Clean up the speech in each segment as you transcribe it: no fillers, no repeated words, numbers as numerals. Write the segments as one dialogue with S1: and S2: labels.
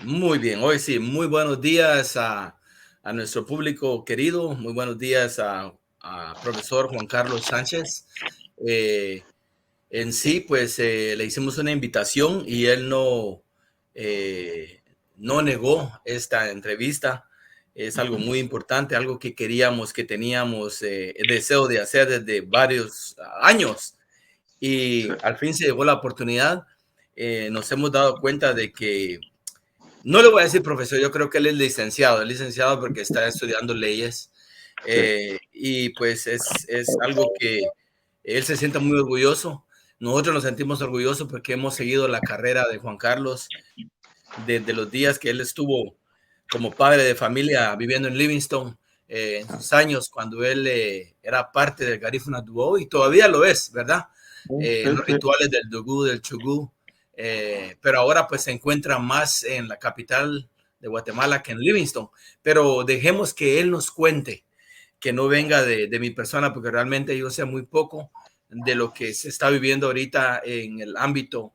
S1: Muy bien, hoy sí, muy buenos días a nuestro público querido, muy buenos días a profesor Juan Carlos Sánchez. Eh, en sí, pues le hicimos una invitación y él no negó esta entrevista. Es algo muy importante, algo que queríamos, que teníamos el deseo de hacer desde varios años
S2: Sí,
S1: y al fin se llegó la oportunidad. Nos hemos dado cuenta de que no le voy a decir profesor, yo creo que él es licenciado porque está estudiando leyes
S2: sí.
S1: y pues es algo que él se siente muy orgulloso. Nosotros nos sentimos orgullosos porque hemos seguido la carrera de Juan Carlos desde los días que él estuvo como padre de familia viviendo en Livingston, en
S2: Ah,
S1: sus años cuando él era parte del Garífuna Duo y todavía lo es, ¿verdad? En
S2: sí,
S1: los
S2: sí.
S1: rituales del Dugú, del Chugú, pero ahora pues se encuentra más en la capital de Guatemala que en Livingston, pero dejemos que él nos cuente, que no venga de mi persona, porque realmente yo sé muy poco de lo que se está viviendo ahorita en el ámbito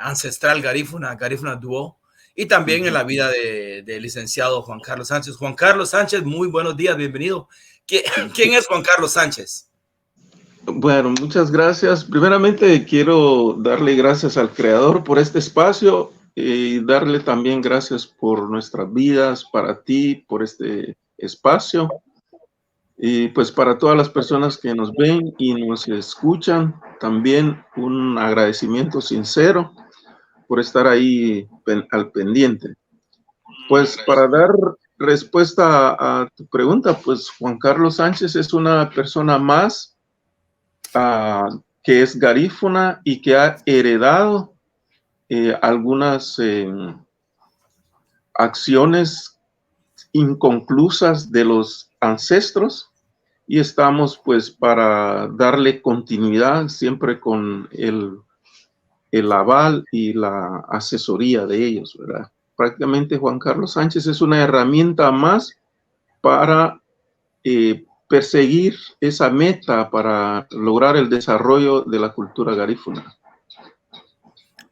S1: ancestral Garífuna Duo, y también en
S2: Ujú.
S1: la vida de licenciado Juan Carlos Sánchez. Juan Carlos Sánchez, muy buenos días, bienvenido. ¿Quién es Juan Carlos Sánchez?
S2: Bueno, muchas gracias. Primeramente quiero darle gracias al Creador por este espacio y darle también gracias por nuestras vidas, para ti, por este espacio y pues para todas las personas que nos ven y nos escuchan, también un agradecimiento sincero por estar ahí al pendiente. Pues para dar respuesta a tu pregunta, pues Juan Carlos Sánchez es una persona más que es garífuna y que ha heredado algunas acciones inconclusas de los ancestros y estamos pues para darle continuidad siempre con el aval y la asesoría de ellos, ¿verdad? Prácticamente Juan Carlos Sánchez es una herramienta más para perseguir esa meta, para lograr el desarrollo de la cultura garífuna.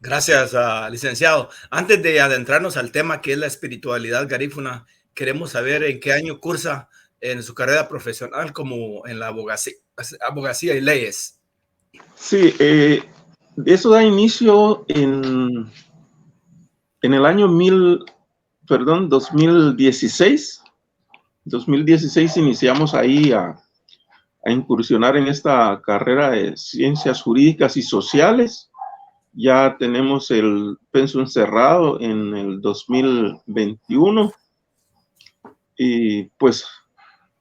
S1: Gracias, licenciado. Antes de adentrarnos al tema que es la espiritualidad garífuna, queremos saber en qué año cursa en su carrera profesional como en la abogacía y leyes.
S2: Sí, eso da inicio en el año 2016. 2016 iniciamos ahí a incursionar en esta carrera de ciencias jurídicas y sociales. Ya tenemos el pensum cerrado en el 2021 y pues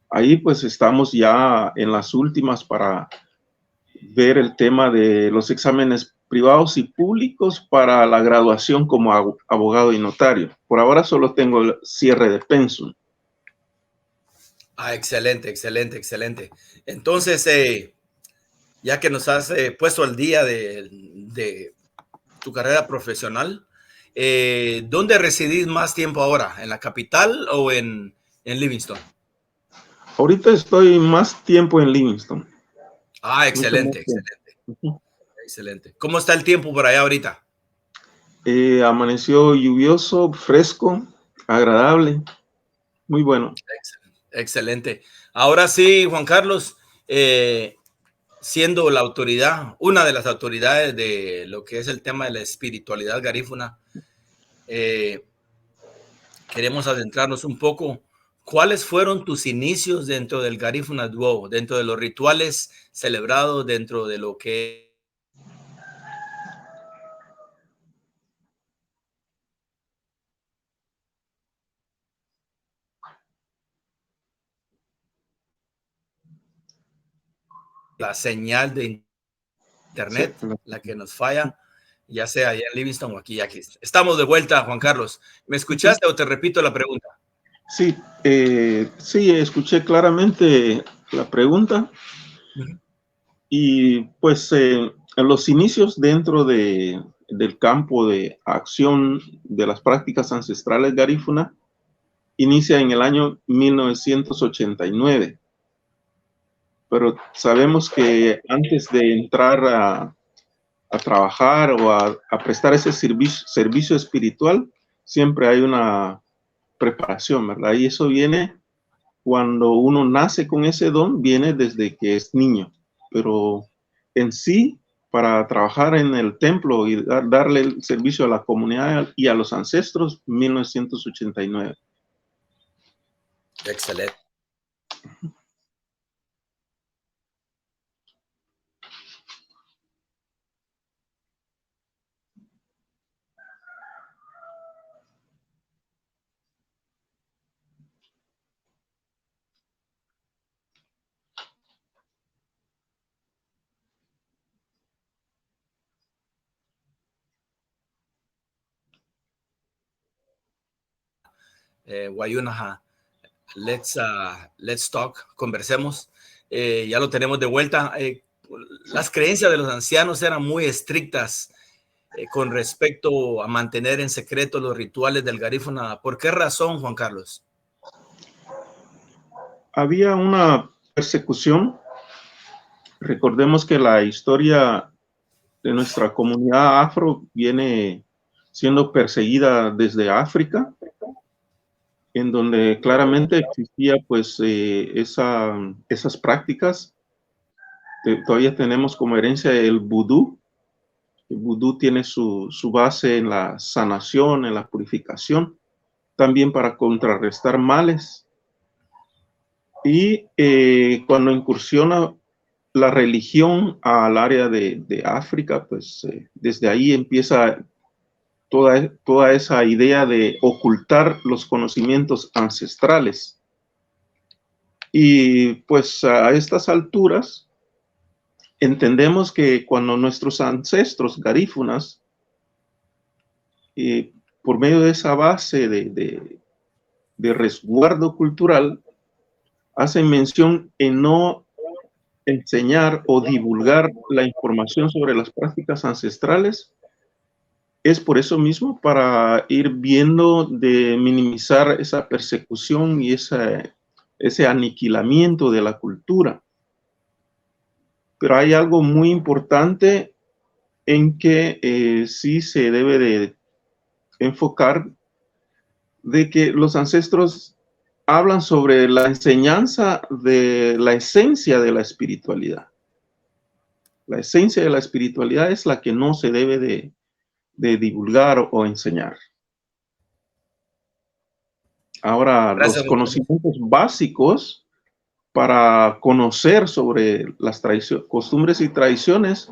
S2: ahí pues estamos ya en las últimas para ver el tema de los exámenes privados y públicos para la graduación como abogado y notario. Por ahora solo tengo el cierre de pensum.
S1: Excelente, excelente, excelente. Entonces, ya que nos has puesto al día de tu carrera profesional, ¿dónde residís más tiempo ahora? ¿En la capital o en Livingston?
S2: Ahorita estoy más tiempo en Livingston, mucho más
S1: Excelente,
S2: tiempo.
S1: excelente, excelente. ¿Cómo está el tiempo por allá ahorita?
S2: Amaneció lluvioso, fresco, agradable, muy bueno.
S1: Excelente. Excelente. Ahora sí, Juan Carlos, siendo la autoridad, una de las autoridades de lo que es el tema de la espiritualidad garífuna, eh, queremos adentrarnos un poco. ¿Cuáles fueron tus inicios dentro del Garífuna Duo, dentro de los rituales celebrados, dentro de lo que la señal de
S2: Sí,
S1: internet, la que nos falla, ya sea allá en Livingston o aquí? Estamos de vuelta, Juan Carlos. ¿Me escuchaste o te repito la pregunta?
S2: sí, sí, escuché claramente la pregunta y pues en los inicios dentro del campo de acción de las prácticas ancestrales garífuna inicia en el año 1989, pero sabemos que antes de entrar a trabajar o a prestar ese servicio espiritual, siempre hay una preparación, ¿verdad? Y eso viene cuando uno nace con ese don, viene desde que es niño, pero en sí, para trabajar en el templo y darle el servicio a la comunidad y a los ancestros, 1989.
S1: Excelente. Wayunaha, let's talk, conversemos. Ya lo tenemos de vuelta. Las creencias de los ancianos eran muy estrictas con respecto a mantener en secreto los rituales del garífuna. ¿Por qué razón, Juan Carlos?
S2: Había una persecución. Recordemos que la historia de nuestra comunidad afro viene siendo perseguida desde África, en donde claramente existía pues esas prácticas. Todavía tenemos como herencia el vudú. El vudú tiene su base en la sanación, en la purificación, también para contrarrestar males. Y cuando incursiona la religión al área de África, pues desde ahí empieza toda esa idea de ocultar los conocimientos ancestrales. Y pues a estas alturas entendemos que cuando nuestros ancestros garífunas, por medio de esa base de resguardo cultural, hacen mención en no enseñar o divulgar la información sobre las prácticas ancestrales, es por eso mismo, para ir viendo de minimizar esa persecución y ese aniquilamiento de la cultura. Pero hay algo muy importante en que sí se debe de enfocar, de que los ancestros hablan sobre la enseñanza de la esencia de la espiritualidad. La esencia de la espiritualidad es la que no se debe de divulgar o enseñar. Ahora,
S1: Gracias,
S2: los conocimientos básicos para conocer sobre las costumbres y tradiciones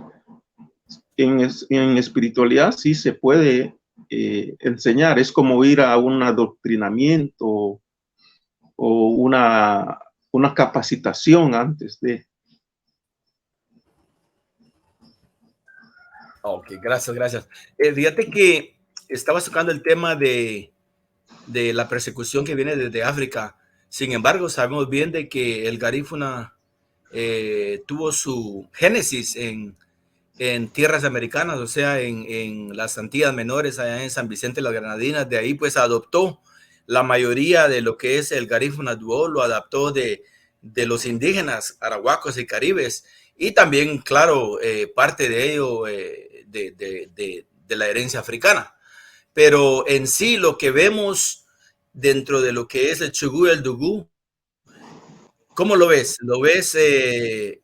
S2: en espiritualidad sí se puede enseñar. Es como ir a un adoctrinamiento o una capacitación antes de.
S1: Ok, gracias. Fíjate que estabas tocando el tema de la persecución que viene desde África. Sin embargo, sabemos bien de que el garífuna tuvo su génesis en tierras americanas, o sea, en las Antillas Menores, allá en San Vicente de las Granadinas. De ahí pues adoptó la mayoría de lo que es el garífuna duo, lo adaptó de los indígenas arahuacos y caribes, y también, claro, parte de ello de la herencia africana. Pero en sí lo que vemos dentro de lo que es el chugú y el dugú, ¿cómo lo ves? ¿Lo ves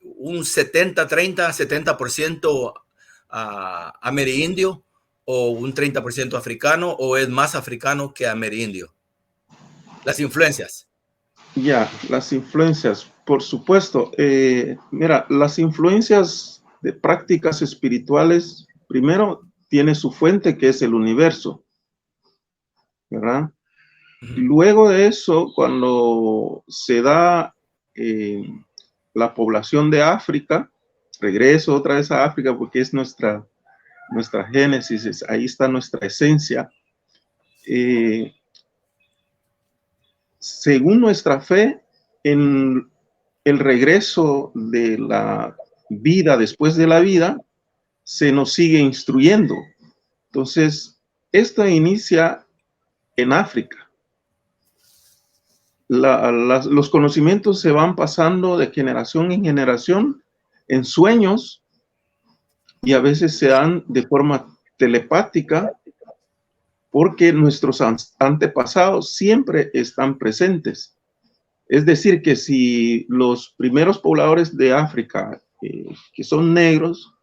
S1: un 70-30, 70% amerindio o un 30% africano, o es más africano que amerindio? Las influencias.
S2: Ya, las influencias, por supuesto. Mira, las influencias de prácticas espirituales, primero tiene su fuente, que es el universo, ¿verdad? Y luego de eso, cuando se da la población de África, regreso otra vez a África porque es nuestra génesis, ahí está nuestra esencia. Según nuestra fe, en el regreso de la vida después de la vida, se nos sigue instruyendo. Entonces, esto inicia en África. Los conocimientos se van pasando de generación en generación en sueños, y a veces se dan de forma telepática, porque nuestros antepasados siempre están presentes. Es decir, que si los primeros pobladores de África, que son negros,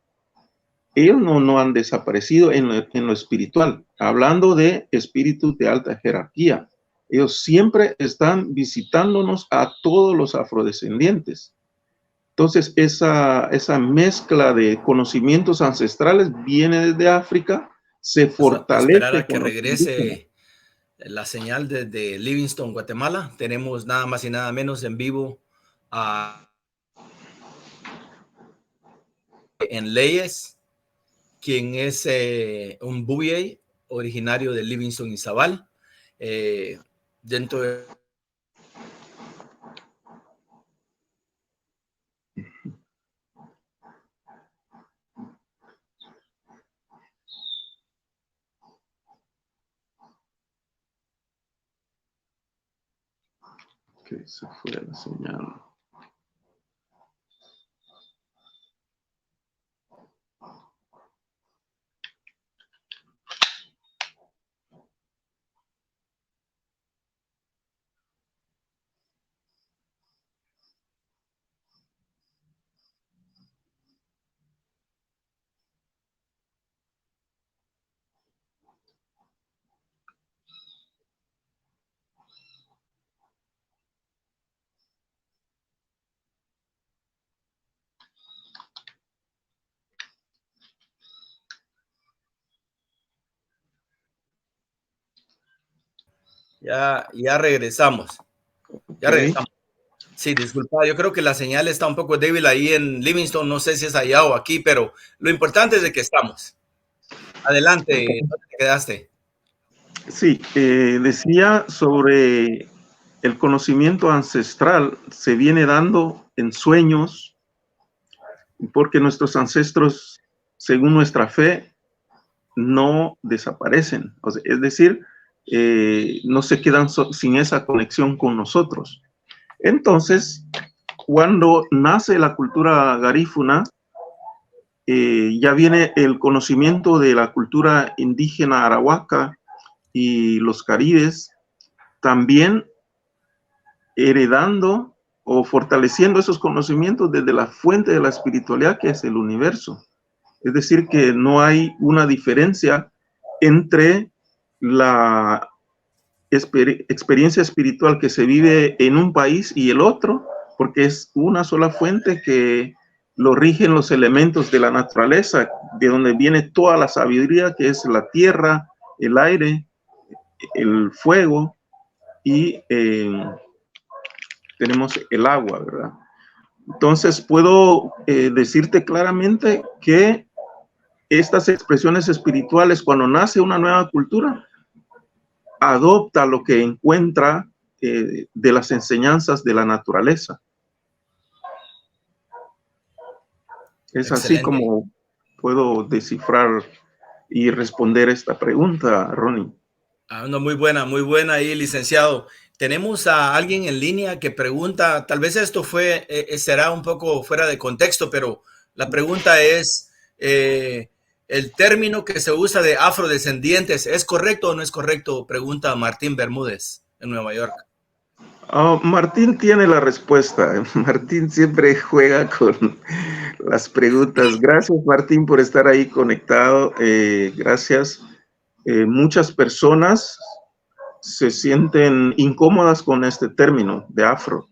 S2: ellos no han desaparecido en lo espiritual. Hablando de espíritus de alta jerarquía, ellos siempre están visitándonos a todos los afrodescendientes. Entonces, esa mezcla de conocimientos ancestrales viene desde África, se
S1: Vamos a esperar
S2: fortalece
S1: a que
S2: con los indígenas.
S1: regrese la señal desde Livingston, Guatemala. Tenemos nada más y nada menos en vivo en Leyes, quien es un Bubiey originario de Livingston, Izabal. Dentro de
S2: Que se fue la señal.
S1: ya regresamos. Ya regresamos. Sí, disculpa, yo creo que la señal está un poco débil ahí en Livingston, no sé si es allá o aquí, pero lo importante es de que estamos. Adelante, ¿dónde te quedaste?
S2: Sí, decía sobre el conocimiento ancestral se viene dando en sueños, porque nuestros ancestros, según nuestra fe, no desaparecen. O sea, es decir, no se quedan sin esa conexión con nosotros. Entonces, cuando nace la cultura garífuna, ya viene el conocimiento de la cultura indígena arahuaca y los caribes, también heredando o fortaleciendo esos conocimientos desde la fuente de la espiritualidad que es el universo. Es decir, que no hay una diferencia entre la experiencia espiritual que se vive en un país y el otro, porque es una sola fuente que lo rigen los elementos de la naturaleza, de donde viene toda la sabiduría, que es la tierra, el aire, el fuego y tenemos el agua, ¿verdad? Entonces puedo decirte claramente que estas expresiones espirituales, cuando nace una nueva cultura, adopta lo que encuentra de las enseñanzas de la naturaleza. Es
S1: Excelente.
S2: así como puedo descifrar y responder esta pregunta, Ronnie.
S1: No, muy buena ahí, licenciado. Tenemos a alguien en línea que pregunta, tal vez esto será un poco fuera de contexto, pero la pregunta es, ¿el término que se usa de afrodescendientes es correcto o no es correcto? Pregunta Martín Bermúdez en Nueva York.
S2: Martín tiene la respuesta. Martín siempre juega con las preguntas. Gracias, Martín, por estar ahí conectado. Gracias. Muchas personas se sienten incómodas con este término de afro,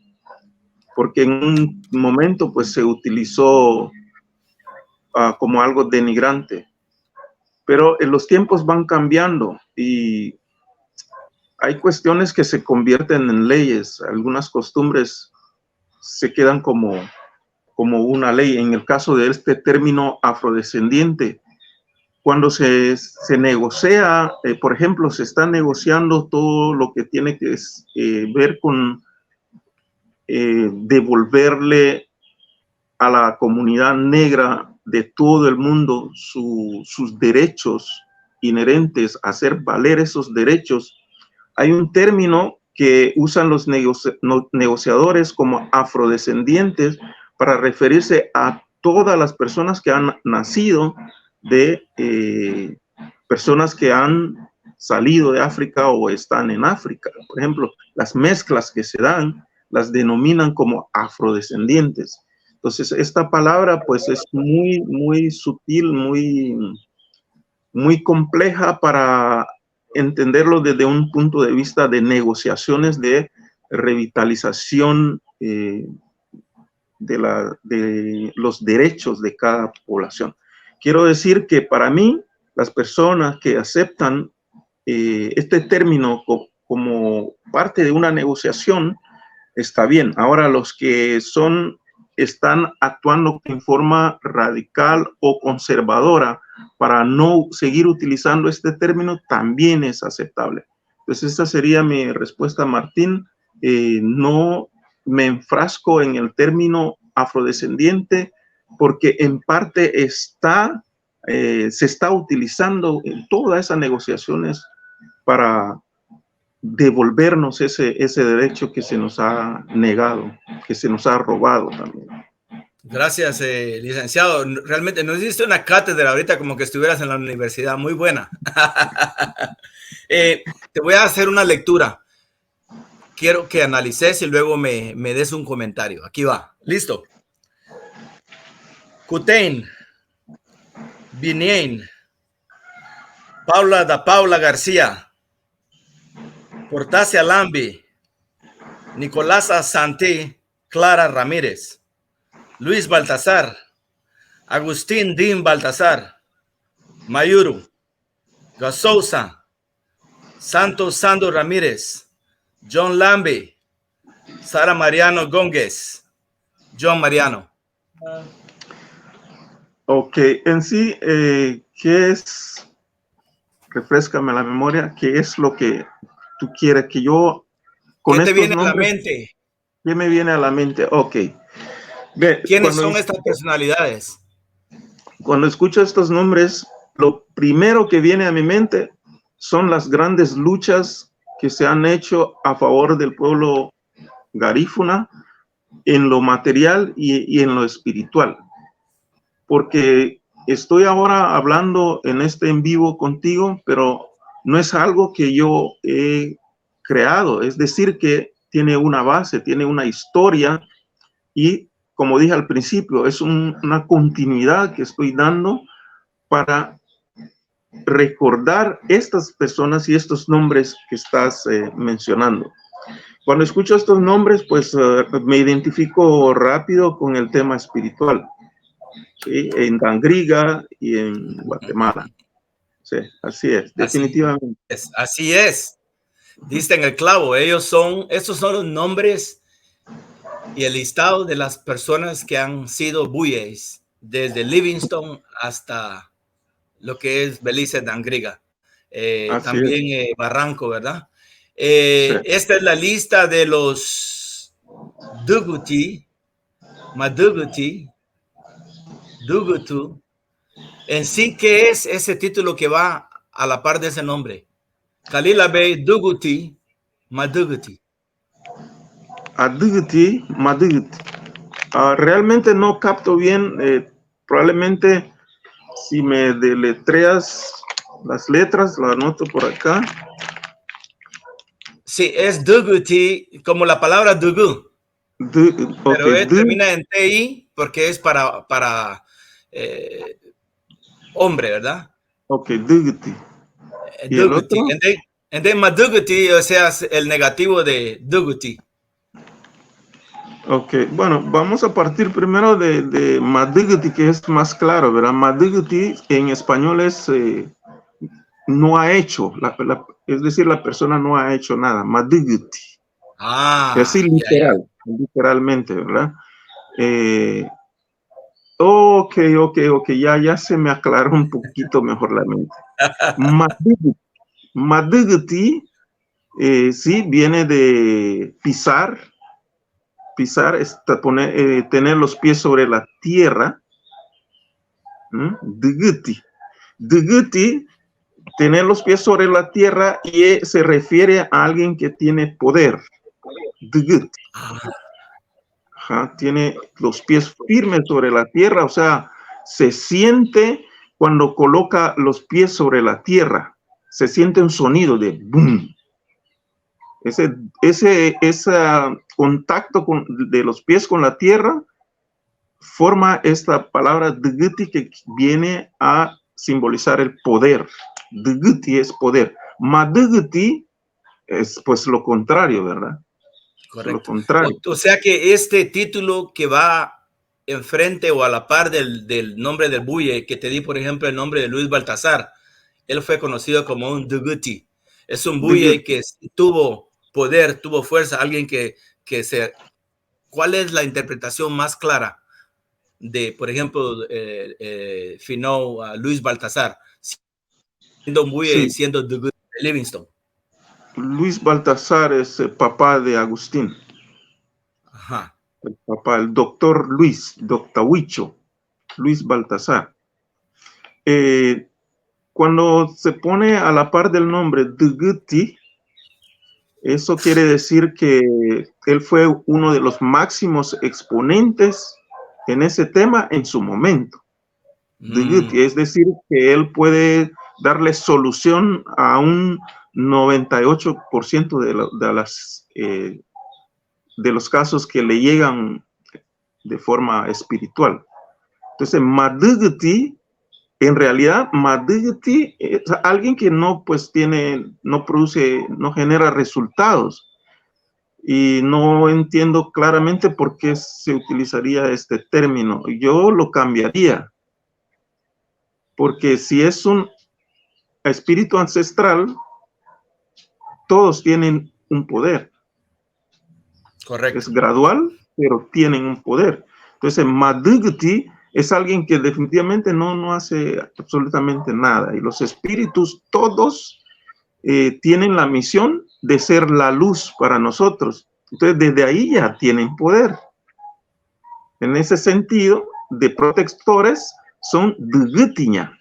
S2: porque en un momento pues se utilizó como algo denigrante. Pero los tiempos van cambiando y hay cuestiones que se convierten en leyes. Algunas costumbres se quedan como una ley. En el caso de este término afrodescendiente, cuando se negocia, por ejemplo, se está negociando todo lo que tiene que ver con devolverle a la comunidad negra de todo el mundo sus derechos inherentes, hacer valer esos derechos. Hay un término que usan los negociadores como afrodescendientes para referirse a todas las personas que han nacido de personas que han salido de África o están en África. Por ejemplo, las mezclas que se dan las denominan como afrodescendientes. Entonces, esta palabra pues es muy, muy sutil, muy compleja para entenderlo desde un punto de vista de negociaciones de revitalización de los derechos de cada población. Quiero decir que para mí, las personas que aceptan este término como parte de una negociación, está bien. Ahora, los que están actuando en forma radical o conservadora para no seguir utilizando este término, también es aceptable. Entonces, esta sería mi respuesta, Martín. No me enfrasco en el término afrodescendiente porque en parte se está utilizando en todas esas negociaciones para devolvernos ese derecho que se nos ha negado, que se nos ha robado también.
S1: Gracias, licenciado. Realmente nos hiciste una cátedra ahorita como que estuvieras en la universidad, muy buena. Te voy a hacer una lectura. Quiero que analices y luego me des un comentario. Aquí va. Listo. Kutein, Binien, Paula da Paula García, Portacia Lambi, Nicolasa Santi, Clara Ramírez, Luis Baltasar, Agustín Din Baltasar, Mayuru, Gasousa, Santos Sando Ramírez, John Lambi, Sara Mariano Gómez, John Mariano.
S2: Ok, en sí, ¿qué es? Refréscame la memoria, ¿qué es lo que tú quieres que yo con
S1: ¿Qué te
S2: estos
S1: viene
S2: nombres,
S1: a la mente?
S2: ¿Qué me viene a la mente? Ok.
S1: ¿Quiénes son estas personalidades?
S2: Cuando escucho estos nombres, lo primero que viene a mi mente son las grandes luchas que se han hecho a favor del pueblo garífuna en lo material y en lo espiritual. Porque estoy ahora hablando en este en vivo contigo, pero no es algo que yo he creado, es decir, que tiene una base, tiene una historia y, como dije al principio, es una continuidad que estoy dando para recordar estas personas y estos nombres que estás mencionando. Cuando escucho estos nombres, pues me identifico rápido con el tema espiritual, ¿sí? En Dangriga y en Guatemala. Sí, así es, definitivamente.
S1: Así es. Diste en el clavo. Estos son los nombres y el listado de las personas que han sido buyes desde Livingston hasta lo que es Belice Dangriga. También Barranco, ¿verdad? Sí. Esta es la lista de los Duguti, Maduguti, Dugutu. En sí, ¿qué es ese título que va a la par de ese nombre? Kalila Bey, Duguti, Maduguti.
S2: Aduguti, Maduguti. Realmente no capto bien, probablemente si me deletreas las letras, lo anoto por acá.
S1: Sí, es Duguti, como la palabra Dugu. Pero termina en TI porque es para hombre, ¿verdad?
S2: Ok, Duguti.
S1: ¿Y el otro? And then Maduguti, o sea, el negativo de Duguti.
S2: Ok, bueno, vamos a partir primero de Maduguti, que es más claro, ¿verdad? Maduguti en español es no ha hecho, es decir, la persona no ha hecho nada. Maduguti. Es así literal, literalmente, ¿verdad? Ok, ya se me aclaró un poquito mejor la mente. Maduguti, sí, viene de pisar, tener los pies sobre la tierra. Duguti, tener los pies sobre la tierra y se refiere a alguien que tiene poder. Duguti. Tiene los pies firmes sobre la tierra, o sea, se siente cuando coloca los pies sobre la tierra, se siente un sonido de boom. Ese contacto de los pies con la tierra forma esta palabra Dguti, que viene a simbolizar el poder. Dguti es poder. Madguti es pues lo contrario, ¿verdad?
S1: Correcto.
S2: Lo contrario.
S1: O sea que este título que va enfrente o a la par del nombre del buye, que te di, por ejemplo, el nombre de Luis Baltasar, él fue conocido como un Dguti. Es un buye que tuvo poder, tuvo fuerza, alguien que se... ¿Cuál es la interpretación más clara de, por ejemplo, Finau, Luis Baltasar, siendo un buye,
S2: Sí.
S1: siendo Dguti de Livingstone?
S2: Luis Baltasar es el papá de Agustín.
S1: Ajá.
S2: El papá, el doctor Luis, doctor Huicho, Luis Baltasar. Cuando se pone a la par del nombre Dguti, eso quiere decir que él fue uno de los máximos exponentes en ese tema en su momento. Dguti, es decir, que él puede darle solución a un 98% de los casos que le llegan de forma espiritual. Entonces, Madguti, en realidad, Madguti es alguien que no, pues, no produce, no genera resultados. Y no entiendo claramente por qué se utilizaría este término. Yo lo cambiaría. Porque si es un espíritu ancestral, todos tienen un poder.
S1: Correcto.
S2: Es gradual, pero tienen un poder. Entonces, Madguti es alguien que definitivamente no hace absolutamente nada. Y los espíritus todos tienen la misión de ser la luz para nosotros. Entonces, desde ahí ya tienen poder. En ese sentido, de protectores son Dgutiña,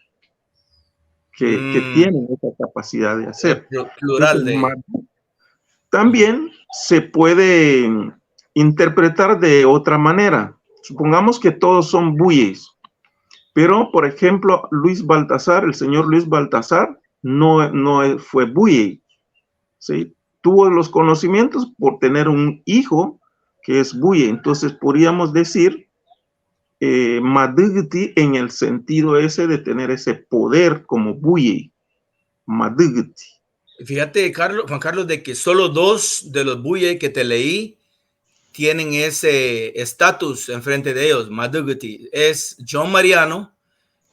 S2: que tienen esa capacidad de hacer.
S1: Plural
S2: Entonces, también se puede interpretar de otra manera. Supongamos que todos son buyes, pero, por ejemplo, Luis Baltasar, el señor Luis Baltasar, no fue buye, ¿sí? Tuvo los conocimientos por tener un hijo que es buye. Entonces, podríamos decir Madguti en el sentido ese de tener ese poder como buye. Madguti.
S1: Fíjate, Juan Carlos, de que solo 2 de los buye que te leí tienen ese estatus enfrente de ellos. Madguti es John Mariano,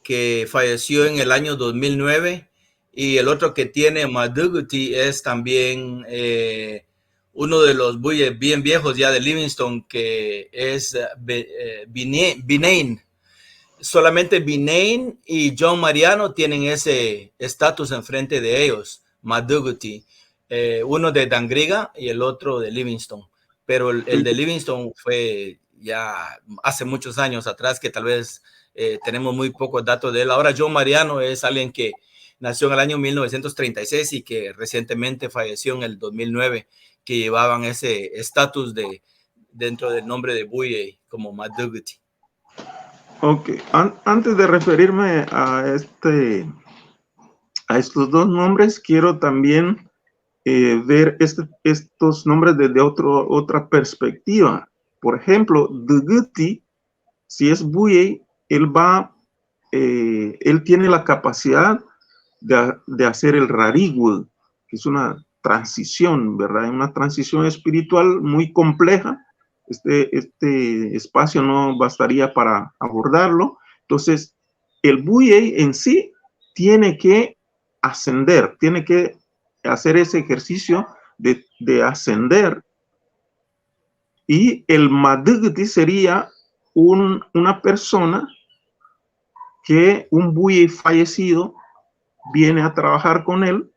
S1: que falleció en el año 2009, y el otro que tiene Madguti es también uno de los buyes bien viejos ya de Livingstone, que es Binain. Solamente Binain y John Mariano tienen ese estatus enfrente de ellos, Madguti, uno de Dangriga y el otro de Livingstone. Pero el de Livingstone fue ya hace muchos años atrás, que tal vez tenemos muy pocos datos de él. Ahora John Mariano es alguien que nació en el año 1936 y que recientemente falleció en el 2009, que llevaban ese estatus dentro del nombre de buye como Madguti.
S2: Ok, antes de referirme a estos dos nombres, quiero también ver estos nombres desde otra perspectiva. Por ejemplo, Dguti, si es buye, él tiene la capacidad de hacer el rarigul, que es una transición, ¿verdad? Una transición espiritual muy compleja. Este espacio no bastaría para abordarlo. Entonces, el buye en sí tiene que ascender, tiene que hacer ese ejercicio de ascender. Y el Madguti sería una persona que un buye fallecido viene a trabajar con él,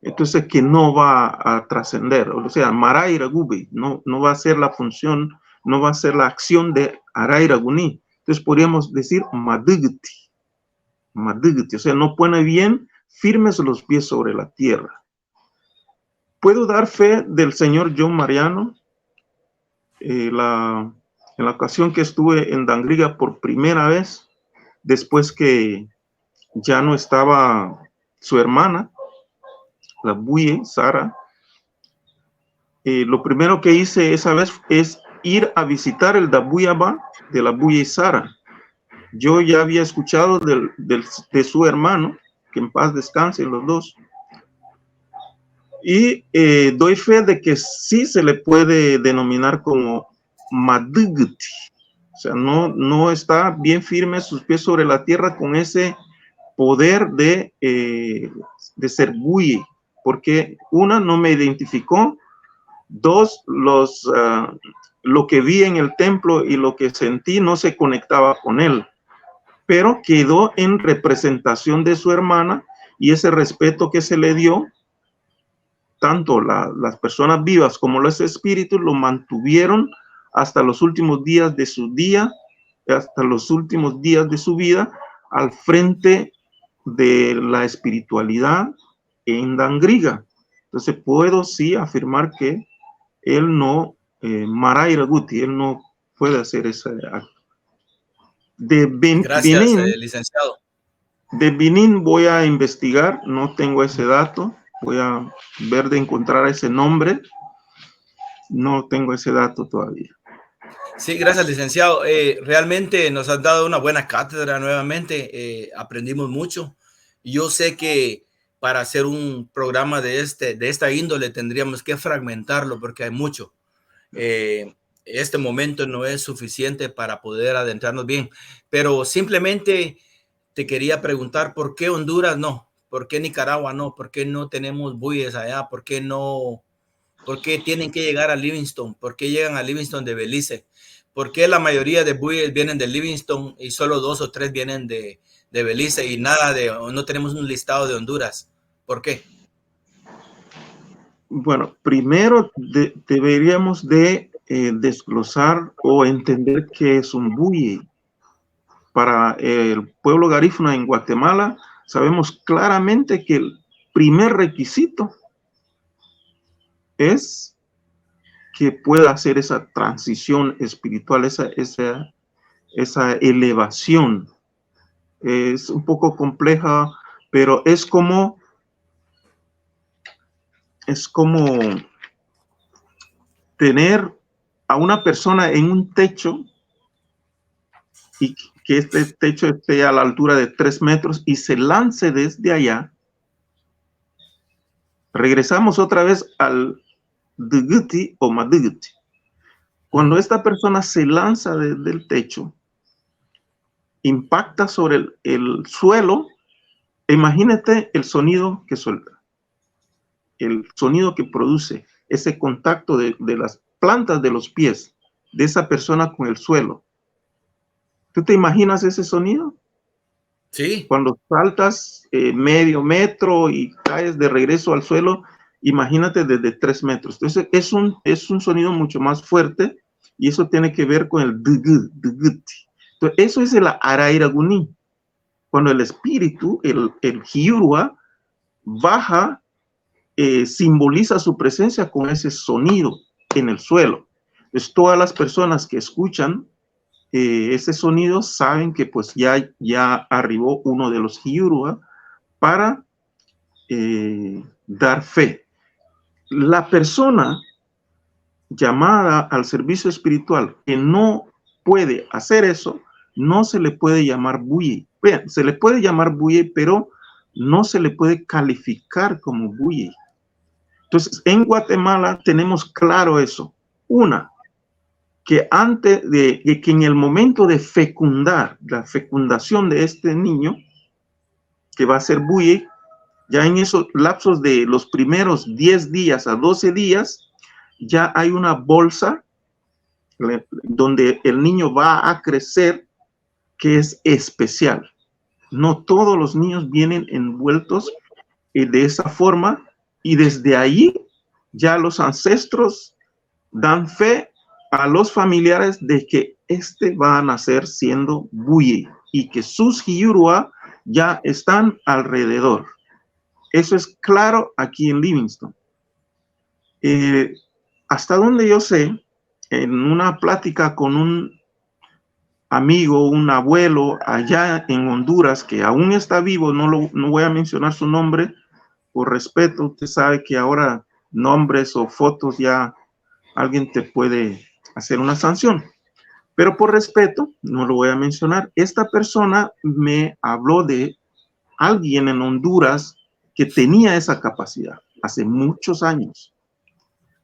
S2: entonces que no va a trascender, o sea, Maraira Gubi, no va a hacer la función, no va a hacer la acción de Araira Guni. Entonces podríamos decir Madguti, o sea, no pone bien firmes los pies sobre la tierra. Puedo dar fe del señor John Mariano. En la ocasión que estuve en Dangriga por primera vez, después que ya no estaba su hermana, la buye, Sara, lo primero que hice esa vez es ir a visitar el Dabuyaba de la buye Sara. Yo ya había escuchado de su hermano, que en paz descansen los dos, y doy fe de que sí se le puede denominar como Madiguti. O sea, no está bien firme sus pies sobre la tierra con ese poder de ser buye, porque una, no me identificó, dos, lo que vi en el templo y lo que sentí no se conectaba con él, pero quedó en representación de su hermana, y ese respeto que se le dio, tanto las personas vivas como los espíritus lo mantuvieron hasta los últimos días de su día, hasta los últimos días de su vida, al frente de la espiritualidad en Dangriga. Entonces puedo sí afirmar que él no, Maraira Guti, él no puede hacer ese acto.
S1: Gracias, licenciado.
S2: De Benín voy a investigar, no tengo ese dato, voy a ver de encontrar ese nombre, no tengo ese dato todavía.
S1: Sí, gracias, licenciado. Realmente nos has dado una buena cátedra nuevamente, aprendimos mucho. Yo sé que para hacer un programa de esta índole tendríamos que fragmentarlo porque hay mucho. Este momento no es suficiente para poder adentrarnos bien, pero simplemente te quería preguntar por qué Honduras no, por qué Nicaragua no, por qué no tenemos buyes allá, por qué no, por qué tienen que llegar a Livingston, por qué llegan a Livingston de Belice, por qué la mayoría de buyes vienen de Livingston y solo 2 o 3 vienen de Belice y no tenemos un listado de Honduras. ¿Por qué?
S2: Bueno, primero deberíamos de desglosar o entender qué es un buye. Para el pueblo garífuna en Guatemala, sabemos claramente que el primer requisito es que pueda hacer esa transición espiritual, esa elevación. Es un poco compleja, pero es como tener a una persona en un techo y que este techo esté a la altura de 3 metros y se lance desde allá. Regresamos otra vez al Duguti o Maduguti. Cuando esta persona se lanza desde el techo, impacta sobre el suelo, imagínate el sonido que suelta, el sonido que produce ese contacto de las plantas de los pies de esa persona con el suelo. ¿Tú te imaginas ese sonido?
S1: Sí.
S2: Cuando saltas medio metro y caes de regreso al suelo, imagínate desde 3 metros. Entonces es un sonido mucho más fuerte, y eso tiene que ver con el duguti. Entonces eso es el arairaguni. Cuando el espíritu, el hiurua, baja, simboliza su presencia con ese sonido en el suelo. Entonces todas las personas que escuchan ese sonido saben que pues ya arribó uno de los hiurua para dar fe. La persona llamada al servicio espiritual que no puede hacer eso, no se le puede llamar buye. Se le puede llamar buye, pero no se le puede calificar como buye. Entonces, en Guatemala tenemos claro eso. Una, que antes de que en el momento de fecundar, la fecundación de este niño, que va a ser buye, ya en esos lapsos de los primeros 10 días a 12 días, ya hay una bolsa donde el niño va a crecer, que es especial. No todos los niños vienen envueltos de esa forma, y desde ahí ya los ancestros dan fe a los familiares de que este va a nacer siendo buye y que sus hiurua ya están alrededor. Eso es claro aquí en Livingston. Hasta donde yo sé, en una plática con un amigo, un abuelo allá en Honduras, que aún está vivo, no voy a mencionar su nombre, por respeto, usted sabe que ahora nombres o fotos ya alguien te puede hacer una sanción. Pero por respeto, no lo voy a mencionar. Esta persona me habló de alguien en Honduras que tenía esa capacidad hace muchos años,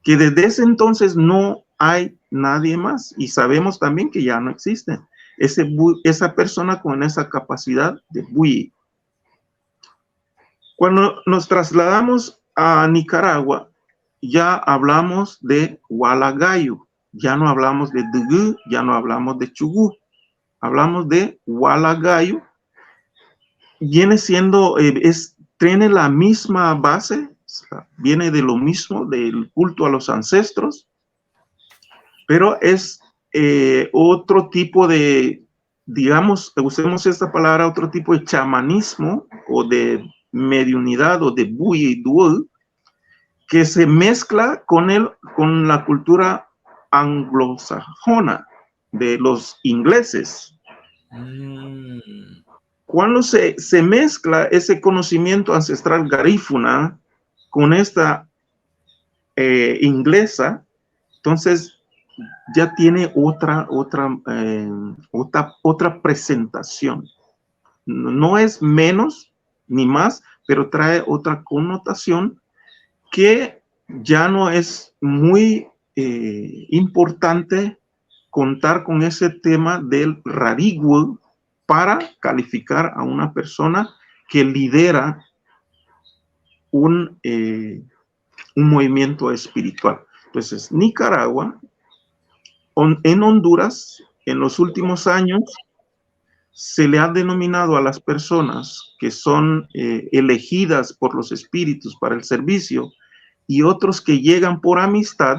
S2: que desde ese entonces no hay nadie más y sabemos también que ya no existe esa persona con esa capacidad de buyi. Cuando nos trasladamos a Nicaragua, ya hablamos de Hualagayo, ya no hablamos de Dugu, ya no hablamos de Chugú, hablamos de Hualagayo. Viene siendo, tiene la misma base, viene de lo mismo, del culto a los ancestros, pero es otro tipo de, digamos, usemos esta palabra, otro tipo de chamanismo o de mediunidad o de buyi dual, que se mezcla con la cultura anglosajona de los ingleses. Cuando se mezcla ese conocimiento ancestral garífuna con esta inglesa, entonces ya tiene otra presentación. No es menos ni más, pero trae otra connotación que ya no es muy importante contar con ese tema del rarigüe para calificar a una persona que lidera un movimiento espiritual. Entonces, Nicaragua, en Honduras, en los últimos años, se le ha denominado a las personas que son elegidas por los espíritus para el servicio y otros que llegan por amistad,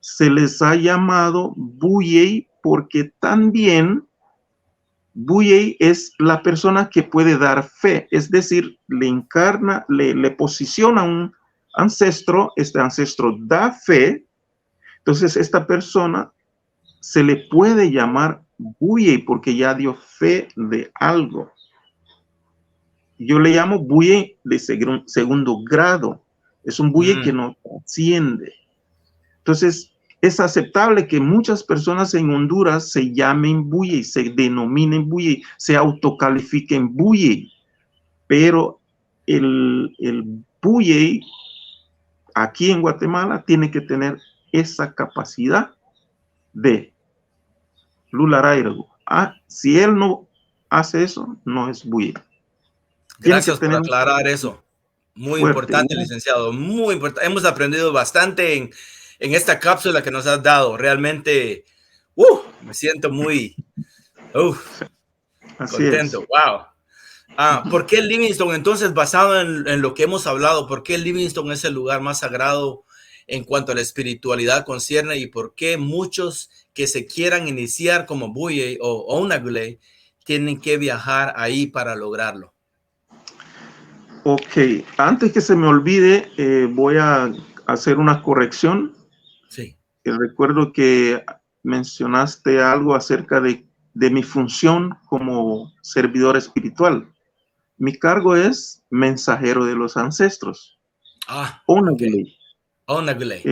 S2: se les ha llamado buyi, porque también buyi es la persona que puede dar fe, es decir, le encarna, le posiciona a un ancestro, este ancestro da fe, entonces esta persona se le puede llamar buyi porque ya dio fe de algo. Yo le llamo buyi de segundo grado, es un buyi que no trasciende. Entonces, es aceptable que muchas personas en Honduras se llamen buyi, se denominen buyi, se autocalifiquen buyi, pero el buyi aquí en Guatemala tiene que tener esa capacidad de Lularairagu. Si él no hace eso, no es buyi.
S1: Gracias por aclarar eso. Muy importante, licenciado. Muy importante. Hemos aprendido bastante en esta cápsula que nos has dado. Realmente, me siento muy contento. Wow. ¿Por qué Livingston? Entonces, basado en lo que hemos hablado, ¿por qué Livingston es el lugar más sagrado en cuanto a la espiritualidad concierne? ¿Y por qué muchos que se quieran iniciar como buyi o Onagule tienen que viajar ahí para lograrlo?
S2: Ok, antes que se me olvide, voy a hacer una corrección.
S1: Sí.
S2: Recuerdo que mencionaste algo acerca de mi función como servidor espiritual. Mi cargo es mensajero de los ancestros.
S1: Onagule. Onagule.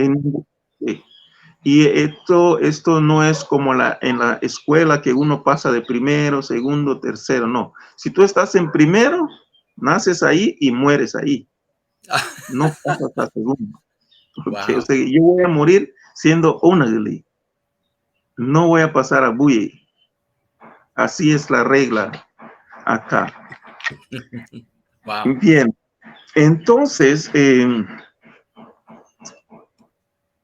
S2: Y esto no es como en la escuela que uno pasa de primero, segundo, tercero, no. Si tú estás en primero, naces ahí y mueres ahí. No pasas a segundo. Okay, wow. O sea, yo voy a morir siendo Onagule. No voy a pasar a buyi. Así es la regla acá.
S1: Wow.
S2: Bien. Entonces,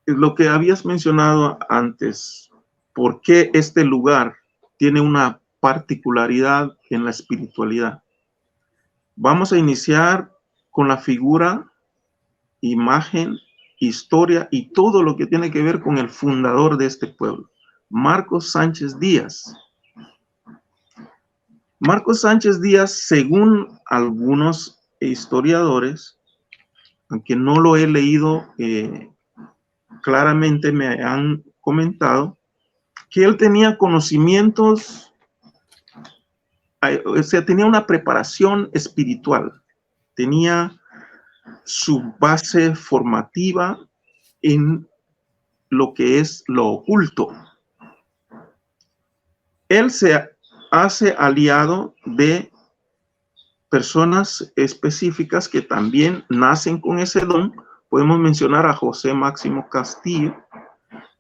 S2: lo que habías mencionado antes, ¿por qué este lugar tiene una particularidad en la espiritualidad? Vamos a iniciar con la figura, imagen, historia y todo lo que tiene que ver con el fundador de este pueblo, Marcos Sánchez Díaz. Marcos Sánchez Díaz, según algunos historiadores, aunque no lo he leído claramente, me han comentado que él tenía conocimientos, o sea, tenía una preparación espiritual, tenía su base formativa en lo que es lo oculto. Él se hace aliado de personas específicas que también nacen con ese don. Podemos mencionar a José Máximo Castillo,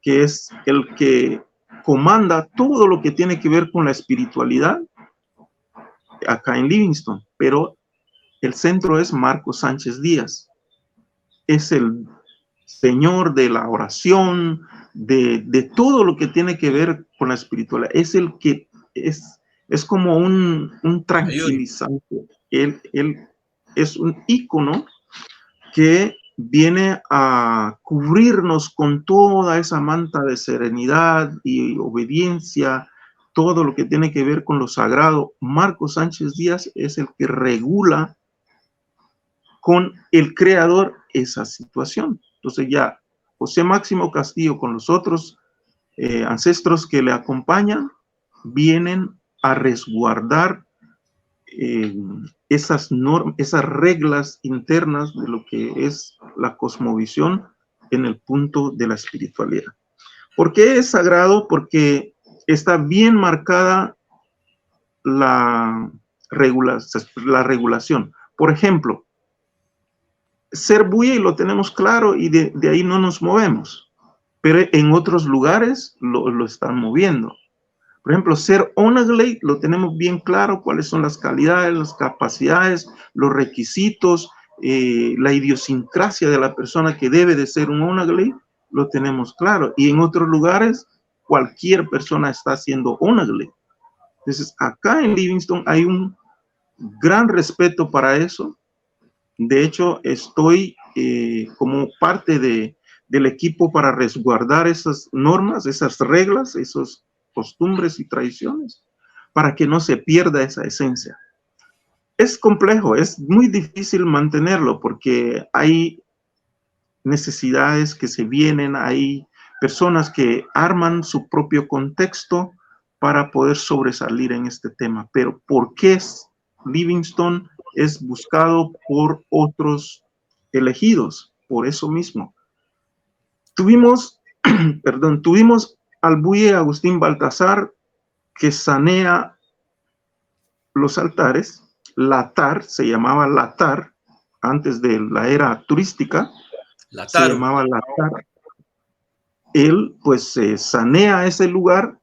S2: que es el que comanda todo lo que tiene que ver con la espiritualidad acá en Livingston, pero el centro es Marcos Sánchez Díaz. Es el señor de la oración, de todo lo que tiene que ver con la espiritualidad. Es el que es como un tranquilizante. Él es un ícono que viene a cubrirnos con toda esa manta de serenidad y obediencia, todo lo que tiene que ver con lo sagrado. Marcos Sánchez Díaz es el que regula con el creador esa situación. Entonces ya José Máximo Castillo con los otros ancestros que le acompañan vienen a resguardar esas normas, esas reglas internas de lo que es la cosmovisión en el punto de la espiritualidad. ¿Por qué es sagrado? Porque está bien marcada la regulación. Por ejemplo, ser buey lo tenemos claro y de ahí no nos movemos, pero en otros lugares lo están moviendo. Por ejemplo, ser Onagley lo tenemos bien claro, cuáles son las calidades, las capacidades, los requisitos, la idiosincrasia de la persona que debe de ser un Onagley, lo tenemos claro. Y en otros lugares, cualquier persona está siendo Onagley. Entonces, acá en Livingston hay un gran respeto para eso. De hecho, estoy como parte del equipo para resguardar esas normas, esas reglas, esos costumbres y tradiciones, para que no se pierda esa esencia. Es complejo, es muy difícil mantenerlo porque hay necesidades que se vienen, hay personas que arman su propio contexto para poder sobresalir en este tema. Pero ¿por qué Livingston es buscado por otros elegidos? Por eso mismo. Tuvimos al buey Agustín Baltasar, que sanea los altares. Latar, se llamaba Latar, antes de la era turística, se llamaba Latar. Él pues sanea ese lugar,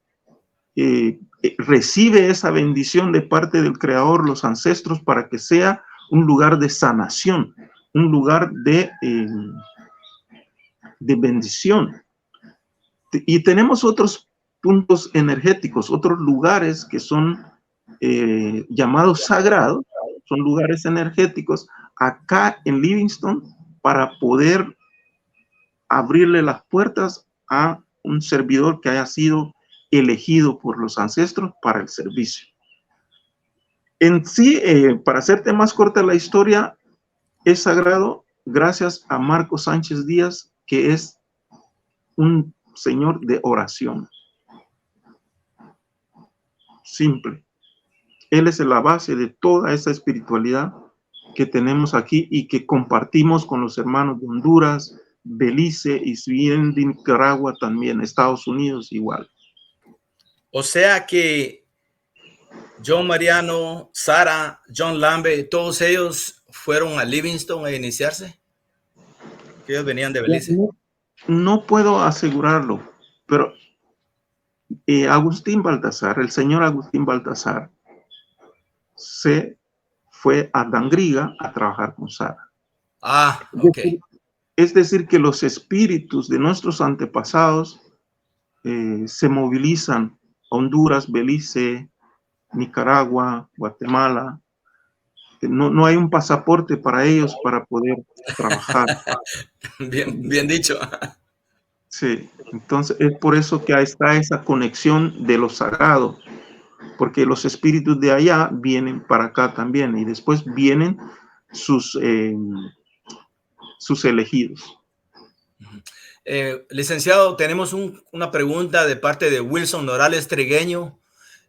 S2: recibe esa bendición de parte del Creador, los ancestros, para que sea un lugar de sanación, un lugar de bendición. Y tenemos otros puntos energéticos, otros lugares que son llamados sagrados, son lugares energéticos acá en Livingston para poder abrirle las puertas a un servidor que haya sido elegido por los ancestros para el servicio. En sí, para hacerte más corta la historia, es sagrado gracias a Marcos Sánchez Díaz, que es un señor de oración. Simple. Él es la base de toda esa espiritualidad que tenemos aquí y que compartimos con los hermanos de Honduras, Belice y si bien de Nicaragua también, Estados Unidos igual.
S1: O sea que John Mariano, Sara, John Lambe, todos ellos fueron a Livingston a iniciarse. Que ellos venían de Belice.
S2: No puedo asegurarlo, pero Agustín Baltasar, el señor Agustín Baltasar, se fue a Dangriga a trabajar con Sara.
S1: Ah, ok.
S2: Es decir, que los espíritus de nuestros antepasados se movilizan a Honduras, Belice, Nicaragua, Guatemala. No hay un pasaporte para ellos para poder trabajar.
S1: Bien dicho.
S2: Sí, entonces es por eso que ahí está esa conexión de lo sagrado, porque los espíritus de allá vienen para acá también y después vienen sus elegidos.
S1: Licenciado, tenemos una pregunta de parte de Wilson Norales Trigueño,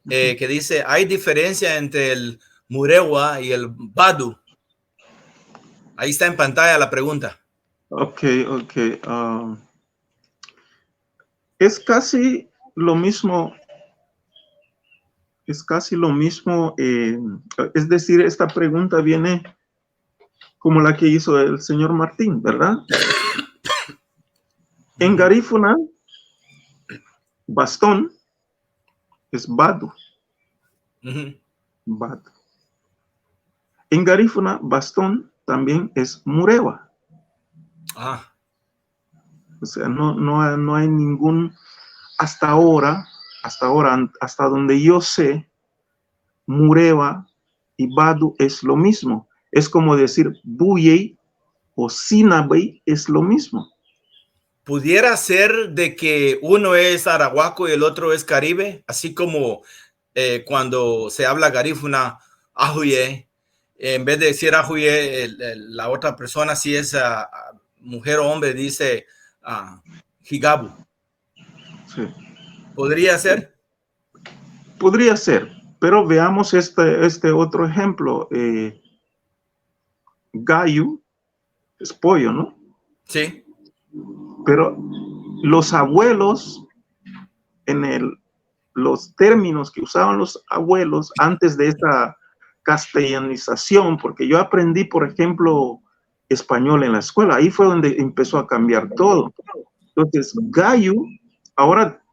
S1: que dice, ¿hay diferencia entre el Murewa y el Badu? Ahí está en pantalla la pregunta.
S2: Ok. Es casi lo mismo. Es casi lo mismo. Es decir, esta pregunta viene como la que hizo el señor Martín, ¿verdad? En garífuna, bastón es badu. Badu. En garífuna, bastón también es murewa. O sea, no hay ningún, hasta ahora, hasta donde yo sé, murewa y badu es lo mismo. Es como decir buyey o sinabey es lo mismo.
S1: ¿Pudiera ser de que uno es arahuaco y el otro es caribe? Así como cuando se habla garífuna, ajuye, en vez de decir ajuye, la otra persona, si es mujer o hombre, dice higabu.
S2: Sí.
S1: ¿Podría ser?
S2: Podría ser, pero veamos este otro ejemplo. Gallo es pollo, ¿no?
S1: Sí.
S2: Pero los abuelos, los términos que usaban los abuelos antes de esta castellanización, porque yo aprendí, por ejemplo, español en la escuela, ahí fue donde empezó a cambiar todo. Entonces, gallo, ahora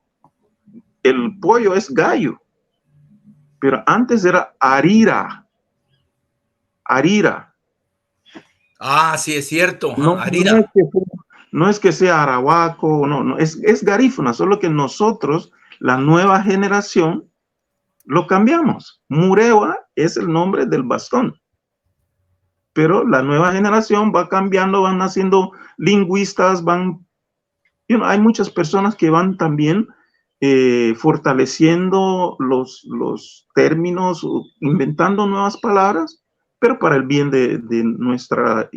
S2: el pollo es gallo, pero antes era arira.
S1: Sí, es cierto.
S2: No,
S1: Arira.
S2: no es que sea arahuaco, no, es garífuna, solo que nosotros, la nueva generación, lo cambiamos. Murewa es el nombre del bastón. Pero la nueva generación va cambiando, van haciendo lingüistas, hay muchas personas que van también fortaleciendo los términos, inventando nuevas palabras, pero para el bien de nuestro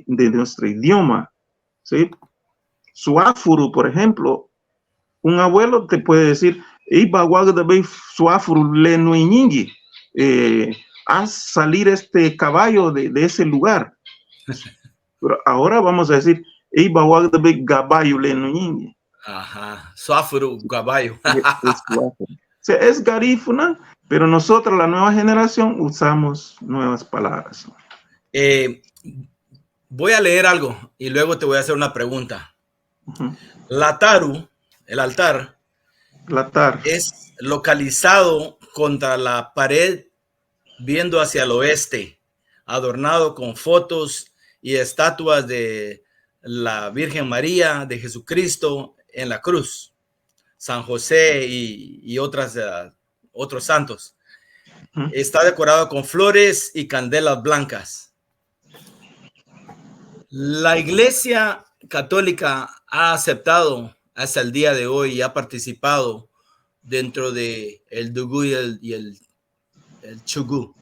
S2: idioma, ¿sí? Suafuru, por ejemplo, un abuelo te puede decir, haz salir este caballo de ese lugar. Pero ahora vamos a decir,
S1: Suafuru, gabayo.
S2: Es garífuna, pero nosotros, la nueva generación, usamos nuevas palabras.
S1: Voy a leer algo y luego te voy a hacer una pregunta. Lataru, el altar, es localizado contra la pared viendo hacia el oeste, adornado con fotos y estatuas de la Virgen María, de Jesucristo en la cruz, San José y otros santos. Está decorado con flores y candelas blancas. La Iglesia Católica ha aceptado hasta el día de hoy y ha participado dentro de el Dugú y el Chugú.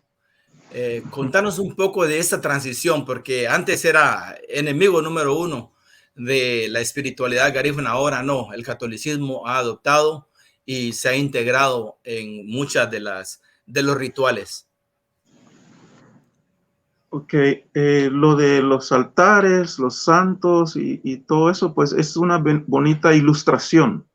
S1: Contanos un poco de esta transición, porque antes era enemigo número uno de la espiritualidad garífuna, ahora no, el catolicismo ha adoptado y se ha integrado en muchas de los rituales.
S2: Ok, lo de los altares, los santos y todo eso, pues es una bonita ilustración.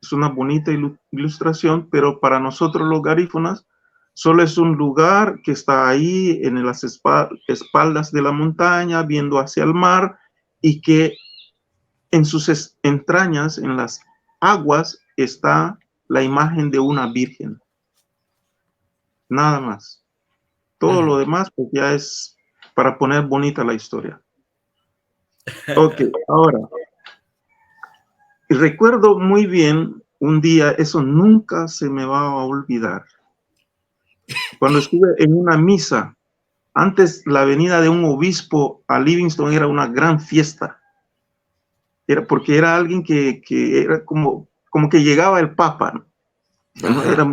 S2: Es una bonita ilustración, pero para nosotros los garífunas, solo es un lugar que está ahí en las espaldas de la montaña, viendo hacia el mar, y que en sus entrañas, en las aguas, está la imagen de una virgen. Nada más. Todo lo demás, pues ya es para poner bonita la historia. Ok, ahora, recuerdo muy bien un día, eso nunca se me va a olvidar. Cuando estuve en una misa, antes la venida de un obispo a Livingston era una gran fiesta. Era porque era alguien que era como que llegaba el Papa, ¿no? Bueno, era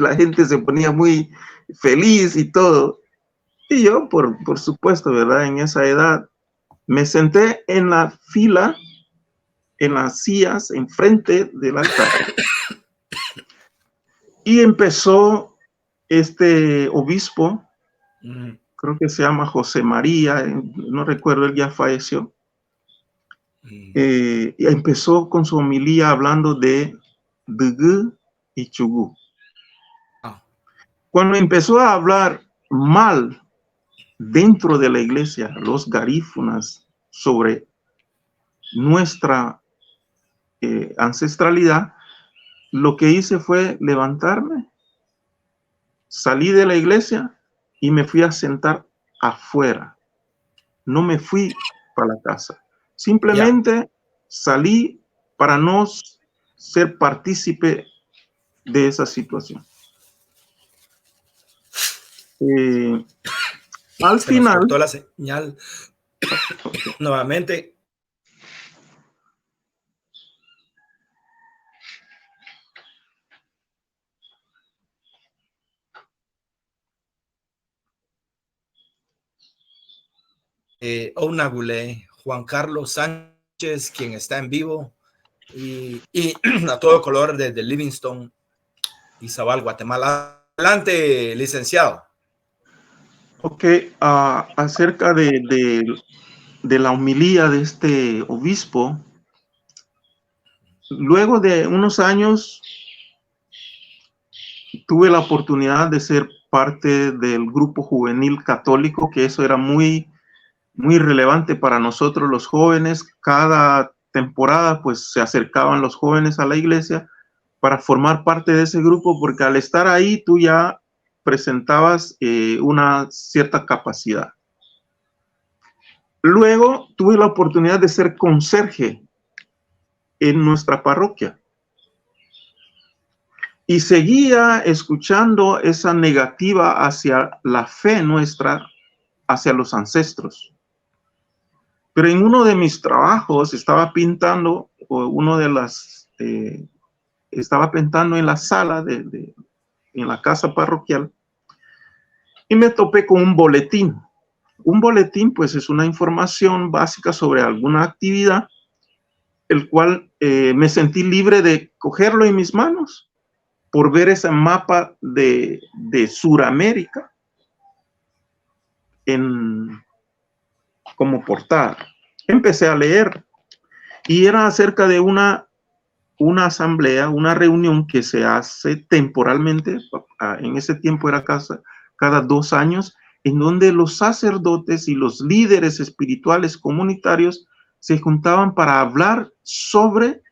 S2: la gente se ponía muy feliz y todo. Y yo, por supuesto, ¿verdad? En esa edad, me senté en la fila, en las sillas, enfrente del altar. Y empezó este obispo creo que se llama José María, no recuerdo, él ya falleció. Y empezó con su homilía hablando de Dugú y Chugú. Cuando empezó a hablar mal dentro de la iglesia, los garífunas, sobre nuestra ancestralidad, lo que hice fue levantarme, salí de la iglesia y me fui a sentar afuera. No me fui para la casa. Simplemente salí para no ser partícipe de esa situación. Al
S1: Se
S2: final...
S1: nos cortó la señal nuevamente. Ounagule, Juan Carlos Sánchez, quien está en vivo, y a todo color desde Livingston, Izabal, Guatemala. Adelante, licenciado.
S2: Ok, acerca de la homilía de este obispo, luego de unos años tuve la oportunidad de ser parte del grupo juvenil católico, que eso era muy relevante para nosotros los jóvenes. Cada temporada pues se acercaban los jóvenes a la iglesia para formar parte de ese grupo, porque al estar ahí tú ya presentabas una cierta capacidad. Luego tuve la oportunidad de ser conserje en nuestra parroquia y seguía escuchando esa negativa hacia la fe nuestra, hacia los ancestros. Pero en uno de mis trabajos estaba pintando, estaba pintando en la sala en la casa parroquial, y me topé con un boletín. Un boletín, pues, es una información básica sobre alguna actividad, el cual me sentí libre de cogerlo en mis manos por ver ese mapa de Suramérica como portada. Empecé a leer y era acerca de una asamblea, una reunión que se hace temporalmente, en ese tiempo era cada 2 años, en donde los sacerdotes y los líderes espirituales comunitarios se juntaban para hablar sobre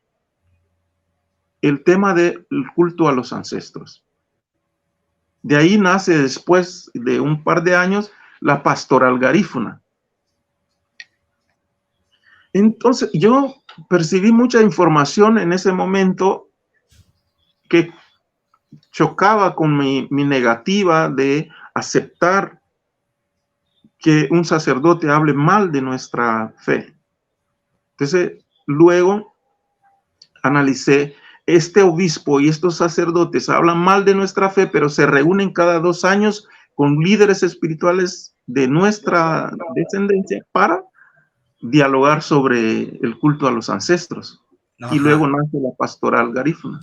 S2: el tema del culto a los ancestros. De ahí nace, después de un par de años, la pastoral garífuna. Entonces yo percibí mucha información en ese momento que chocaba con mi negativa de aceptar que un sacerdote hable mal de nuestra fe. Entonces, luego analicé, este obispo y estos sacerdotes hablan mal de nuestra fe, pero se reúnen cada 2 años con líderes espirituales de nuestra descendencia para dialogar sobre el culto a los ancestros. Ajá. Y luego nace la pastoral garífuna.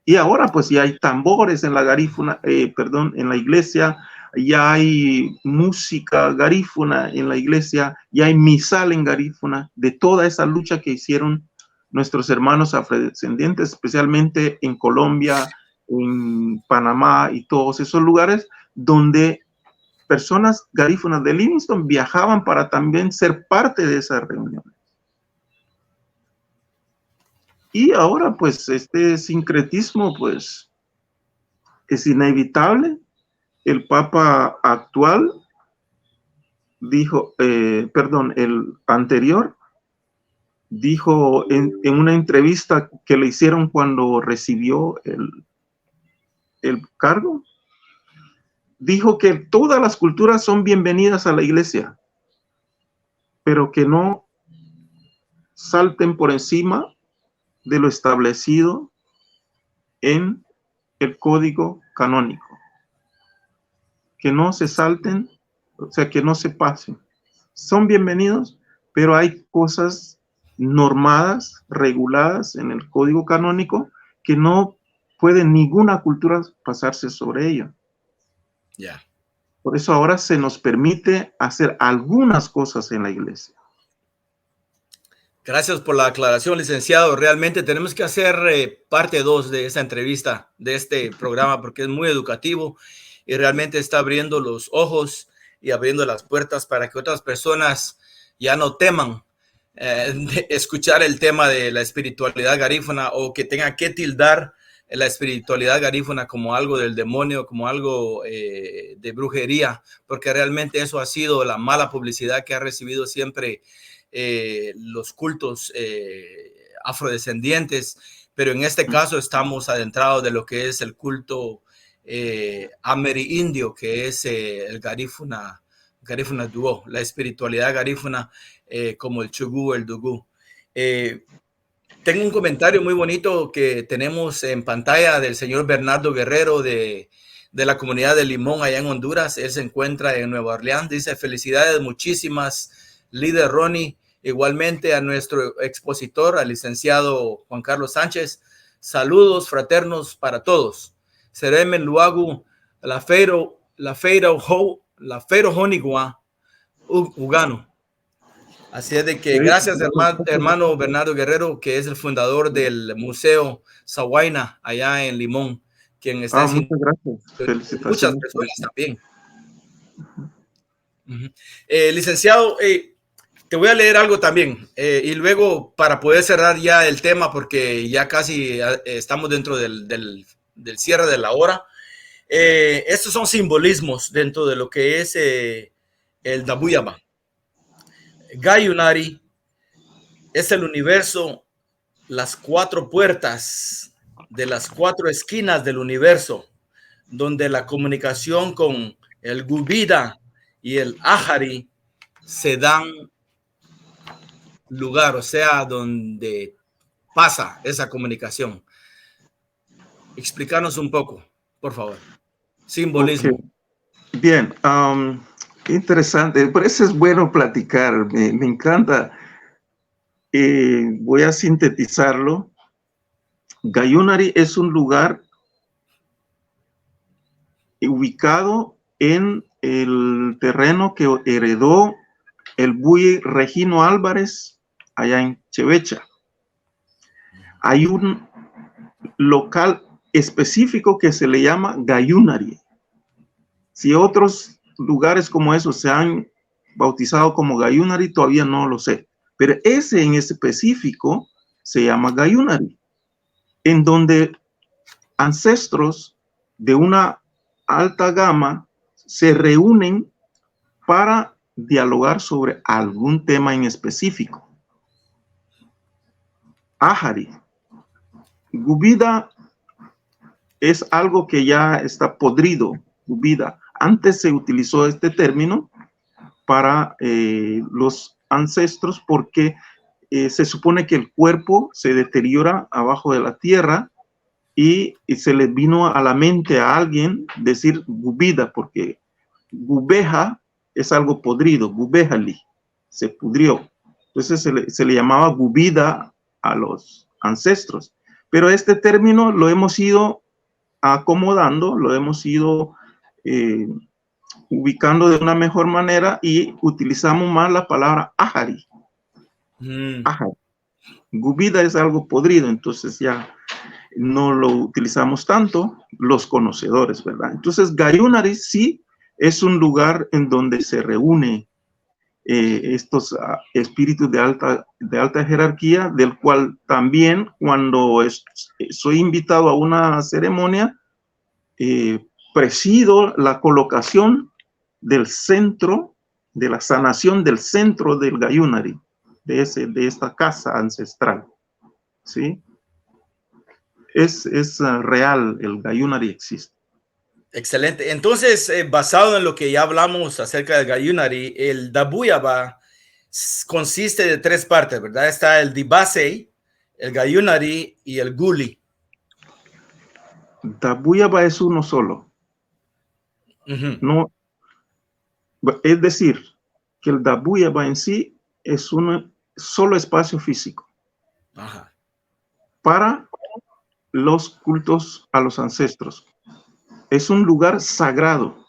S2: Y ahora pues ya hay tambores en la garífuna, en la iglesia, ya hay música garífuna en la iglesia, ya hay misal en garífuna, de toda esa lucha que hicieron nuestros hermanos afrodescendientes, especialmente en Colombia, en Panamá y todos esos lugares donde personas garífunas de Livingston viajaban para también ser parte de esas reuniones. Y ahora, pues, este sincretismo, pues, es inevitable. El Papa actual dijo, el anterior, dijo en una entrevista que le hicieron cuando recibió el cargo, dijo que todas las culturas son bienvenidas a la iglesia, pero que no salten por encima de lo establecido en el código canónico. Que no se salten, o sea, que no se pasen. Son bienvenidos, pero hay cosas normadas, reguladas en el código canónico que no puede ninguna cultura pasarse sobre ello.
S1: Ya.
S2: Por eso ahora se nos permite hacer algunas cosas en la iglesia.
S1: Gracias por la aclaración, licenciado. Realmente tenemos que hacer parte 2 de esta entrevista, de este programa, porque es muy educativo y realmente está abriendo los ojos y abriendo las puertas para que otras personas ya no teman de escuchar el tema de la espiritualidad garífuna, o que tengan que tildar la espiritualidad garífuna como algo del demonio, como algo de brujería, porque realmente eso ha sido la mala publicidad que ha recibido siempre los cultos afrodescendientes, pero en este caso estamos adentrados de lo que es el culto amerindio, que es el garífuna Duo, la espiritualidad garífuna, como el chugú, el dugú. Tengo un comentario muy bonito que tenemos en pantalla del señor Bernardo Guerrero de la comunidad de Limón, allá en Honduras. Él se encuentra en Nueva Orleans. Dice: felicidades muchísimas, líder Ronnie. Igualmente a nuestro expositor, al licenciado Juan Carlos Sánchez. Saludos fraternos para todos. Seremen Luagu, la feiro honigua, Ugano. Así es de que gracias, hermano Bernardo Guerrero, que es el fundador del Museo Sahuayna allá en Limón, quien está haciendo
S2: muchas gracias. Felicitaciones.
S1: Muchas personas también. Licenciado, te voy a leer algo también, y luego para poder cerrar ya el tema, porque ya casi estamos dentro del cierre de la hora. Estos son simbolismos dentro de lo que es el Dabuyaba. Gayunari es el universo, las 4 puertas de las 4 esquinas del universo, donde la comunicación con el Gubida y el Ahari se dan lugar, o sea, donde pasa esa comunicación. Explícanos un poco, por favor. Simbolismo.
S2: Okay. Bien, interesante. Por eso es bueno platicar. Me encanta. Voy a sintetizarlo. Gayunari es un lugar ubicado en el terreno que heredó el Buy Regino Álvarez allá en Chevecha. Hay un local específico que se le llama Gayunari. Si otros lugares como esos se han bautizado como Gayunari, todavía no lo sé. Pero ese en específico se llama Gayunari, en donde ancestros de una alta gama se reúnen para dialogar sobre algún tema en específico. Ahari. Gubida es algo que ya está podrido. Gubida. Antes se utilizó este término para los ancestros porque se supone que el cuerpo se deteriora abajo de la tierra y se le vino a la mente a alguien decir gubida, porque gubeja es algo podrido, gubejali, se pudrió. Entonces se le llamaba gubida a los ancestros. Pero este término lo hemos ido acomodando, lo hemos ido ubicando de una mejor manera y utilizamos más la palabra ahari. Ahari. Gubida es algo podrido, entonces ya no lo utilizamos tanto los conocedores, ¿verdad? Entonces Gayunari sí es un lugar en donde se reúne estos espíritus de alta jerarquía, del cual también cuando soy invitado a una ceremonia, presido la colocación del centro, de la sanación del centro del Gayunari, de esta casa ancestral, ¿sí? Es real, el Gayunari existe.
S1: Excelente. Entonces, basado en lo que ya hablamos acerca del Gayunari, el Dabuyaba consiste de 3 partes, ¿verdad? Está el Dibasei, el Gayunari y el Guli.
S2: Dabuyaba es uno solo. No, es decir, que el Dabuyaba en sí es un solo espacio físico.
S1: Ajá.
S2: Para los cultos a los ancestros. Es un lugar sagrado.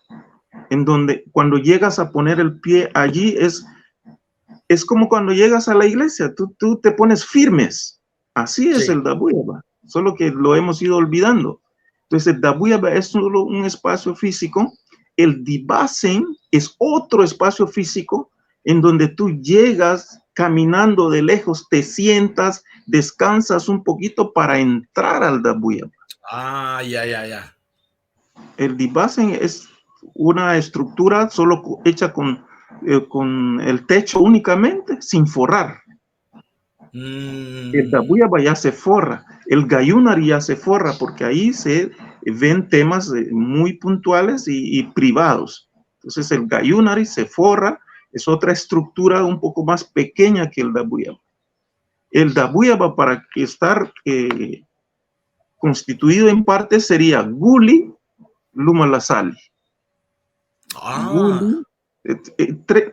S2: en donde cuando llegas a poner el pie allí es como cuando llegas a la iglesia, tú te pones firmes. Así es
S1: Sí.
S2: el Dabuyaba, solo que lo hemos ido olvidando. Entonces el Dabuyaba es solo un espacio físico, el Dibasen es otro espacio físico en donde tú llegas caminando de lejos, te sientas, descansas un poquito para entrar al Dabuyaba.
S1: Ah, ya.
S2: El Dibasen es una estructura solo hecha con el techo únicamente, sin forrar. El Dabuyaba ya se forra, el Gayunari ya se forra, porque ahí se ven temas muy puntuales y privados. Entonces el Gayunari se forra, es otra estructura un poco más pequeña que el Dabuyaba. El Dabuyaba, para que estar constituido en parte, sería Guli, Lumalasali. Guli,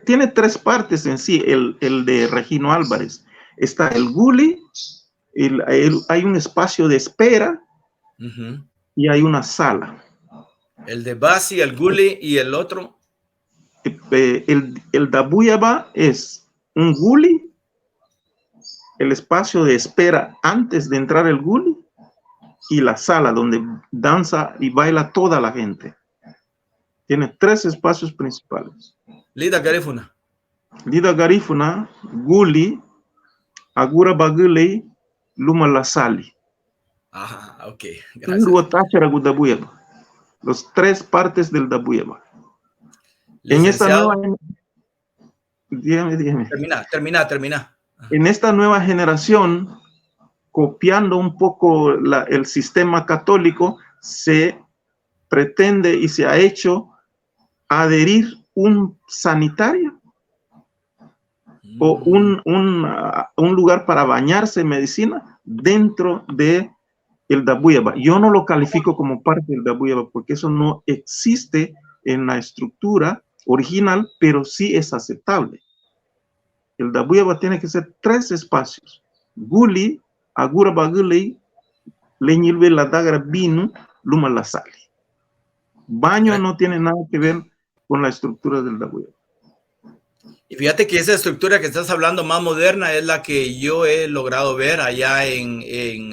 S2: tiene tres partes en sí, el de Regino Álvarez. Está el Guli, hay un espacio de espera y hay una sala.
S1: El de Basi, el Guli y el otro.
S2: El Dabuyaba es un Guli, el espacio de espera antes de entrar el Guli, y la sala donde danza y baila toda la gente. Tiene tres espacios principales.
S1: Lida Garifuna.
S2: Lida Garifuna, Guli, Agura Bagulei, Luma Lasali.
S1: Ajá, ok, gracias.
S2: Los tres partes del Dabuyaba.
S1: En esta nueva...
S2: Dígame.
S1: Termina.
S2: En esta nueva generación, copiando un poco el sistema católico, se pretende y se ha hecho adherir un sanitario o un lugar para bañarse en medicina dentro de el Dabuyaba. Yo no lo califico como parte del Dabuyaba porque eso no existe en la estructura original, pero sí es aceptable. El Dabuyaba tiene que ser tres espacios: Guli, Agura Bagulei, Leñilbe Ladagra Binu, Luma Lasali. Baño no tiene nada que ver con la estructura del Dabuyaba.
S1: Y fíjate que esa estructura que estás hablando más moderna es la que yo he logrado ver allá en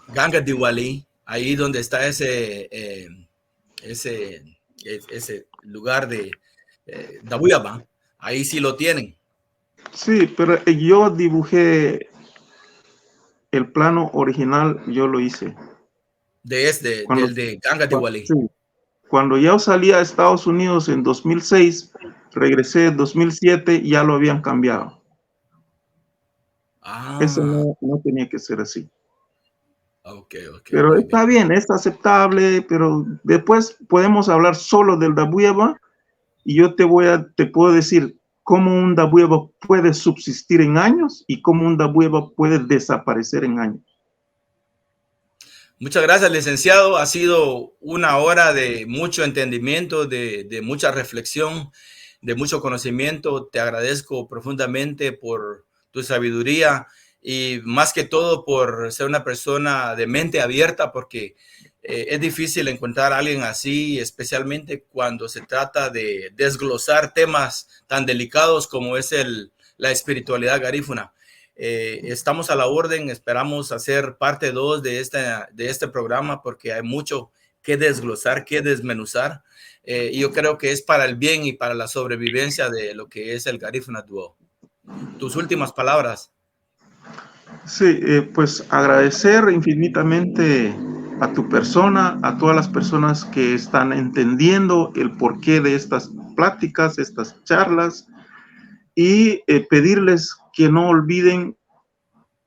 S1: Ganga Diwali, ahí donde está ese lugar de Dabuyaba. Ahí sí lo tienen.
S2: Sí, pero yo dibujé el plano original, yo lo hice.
S1: Del de Ganga Diwali.
S2: Sí. Cuando yo salí a Estados Unidos en 2006, regresé en 2007 y ya lo habían cambiado. Eso no tenía que ser así.
S1: Okay,
S2: pero está bien, es aceptable, pero después podemos hablar solo del Dabuyaba y yo te puedo decir cómo un Dabuyaba puede subsistir en años y cómo un Dabuyaba puede desaparecer en años.
S1: Muchas gracias, licenciado. Ha sido una hora de mucho entendimiento, de mucha reflexión, de mucho conocimiento. Te agradezco profundamente por tu sabiduría y más que todo por ser una persona de mente abierta, porque es difícil encontrar a alguien así, especialmente cuando se trata de desglosar temas tan delicados como es la espiritualidad garífuna. Estamos a la orden, esperamos hacer parte 2 de este programa porque hay mucho que desglosar, que desmenuzar. Y yo creo que es para el bien y para la sobrevivencia de lo que es el Garifuna Duo. Tus últimas palabras.
S2: Sí, pues agradecer infinitamente a tu persona, a todas las personas que están entendiendo el porqué de estas pláticas, estas charlas, y pedirles que no olviden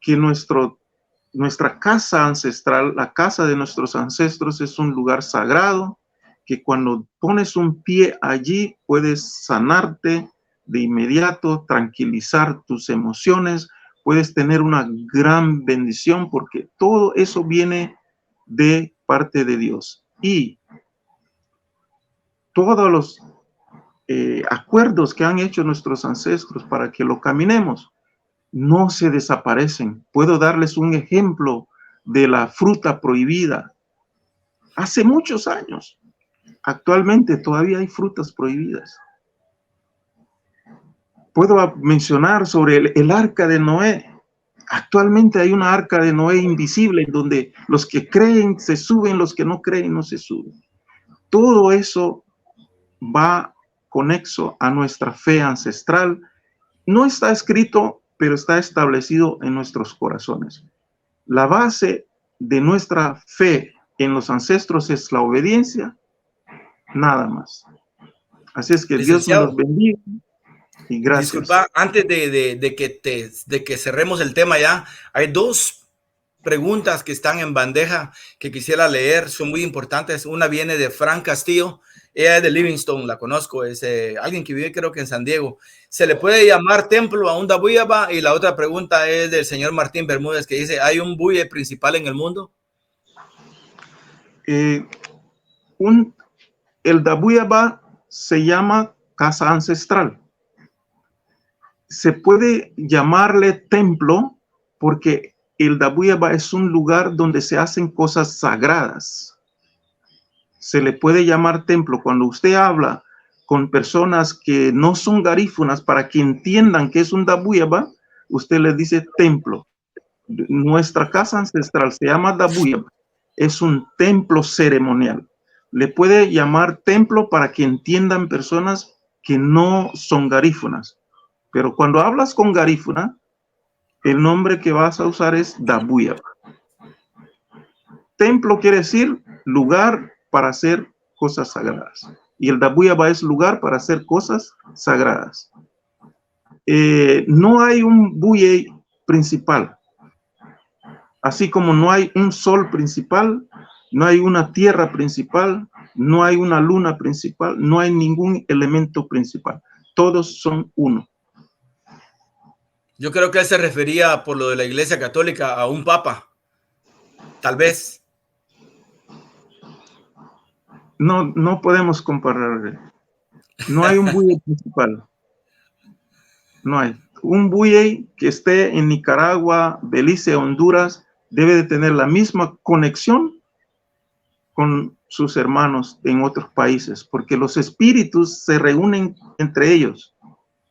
S2: que nuestra casa ancestral, la casa de nuestros ancestros, es un lugar sagrado, que cuando pones un pie allí puedes sanarte de inmediato, tranquilizar tus emociones, puedes tener una gran bendición porque todo eso viene de parte de Dios. Y todos los acuerdos que han hecho nuestros ancestros para que lo caminemos no se desaparecen. Puedo darles un ejemplo de la fruta prohibida. Hace muchos años, Actualmente todavía hay frutas prohibidas. Puedo mencionar sobre el arca de Noé. Actualmente hay una arca de Noé invisible en donde los que creen se suben, los que no creen no se suben. Todo eso va conexo a nuestra fe ancestral. No está escrito, pero está establecido en nuestros corazones. La base de nuestra fe en los ancestros es la obediencia, nada más. Así es que Dios me los
S1: Licenciado,
S2: bendiga y gracias.
S1: disculpa, antes de que cerremos el tema ya, hay dos preguntas que están en bandeja que quisiera leer, son muy importantes. Una viene de Fran Castillo, ella es de Livingston, la conozco, es alguien que vive creo que en San Diego. ¿Se le puede llamar templo a un Dabuyaba? Y la otra pregunta es del señor Martín Bermúdez, que dice, ¿hay un buye principal en el mundo?
S2: El Dabuyaba se llama casa ancestral. Se puede llamarle templo porque el Dabuyaba es un lugar donde se hacen cosas sagradas. Se le puede llamar templo. Cuando usted habla con personas que no son garífunas, para que entiendan que es un Dabuyaba, usted les dice templo. Nuestra casa ancestral se llama Dabuyaba. Es un templo ceremonial. Le puede llamar templo para que entiendan personas que no son garífunas. Pero cuando hablas con garífuna, el nombre que vas a usar es Dabuyaba. Templo quiere decir lugar para hacer cosas sagradas. Y el Dabuyaba es lugar para hacer cosas sagradas. No hay un buye principal. Así como no hay un sol principal, no hay una tierra principal, no hay una luna principal, no hay ningún elemento principal. Todos son uno.
S1: Yo creo que él se refería por lo de la Iglesia Católica a un papa, tal vez.
S2: No podemos comparar. No hay un buye principal. No hay. Un buye que esté en Nicaragua, Belice, Honduras, debe de tener la misma conexión con sus hermanos en otros países, porque los espíritus se reúnen entre ellos.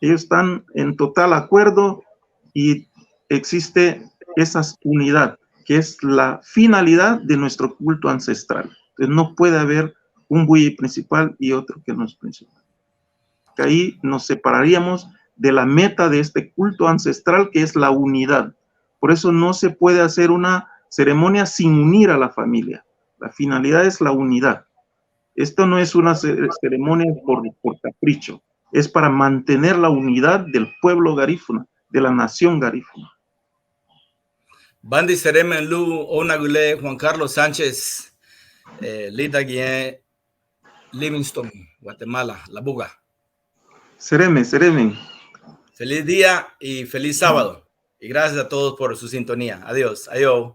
S2: Ellos están en total acuerdo y existe esa unidad, que es la finalidad de nuestro culto ancestral. Entonces no puede haber un buey principal y otro que no es principal. Que ahí nos separaríamos de la meta de este culto ancestral, que es la unidad. Por eso no se puede hacer una ceremonia sin unir a la familia. La finalidad es la unidad. Esto no es una ceremonia por capricho, es para mantener la unidad del pueblo garífuna, de la nación garífuna.
S1: Bandi Sereme Lu, Onagule, Juan Carlos Sánchez, Lida Guillén, Livingston, Guatemala, La Buga.
S2: Sereme.
S1: Feliz día y feliz sábado. Y gracias a todos por su sintonía. Adiós. Adiós.